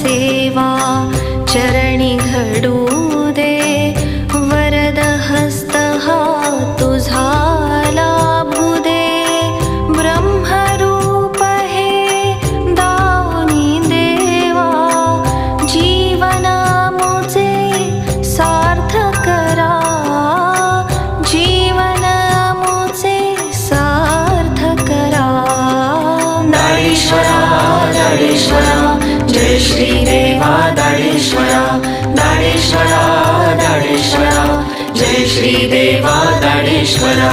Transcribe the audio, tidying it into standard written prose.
सेवा चरणी घडू दे, वरद हस्त हा तुझा लाभू दे. ब्रह्मरूप हे दानी देवा, जीवन मुझे सार्थ करा, जीवन मुझे सार्थ करा. दाडेश्वरा दाडेश्वरा जय श्री देवा दाडेश्वरा, दाडेश्वरा दाडेश्वरा जय श्री देवा दाडेश्वरा.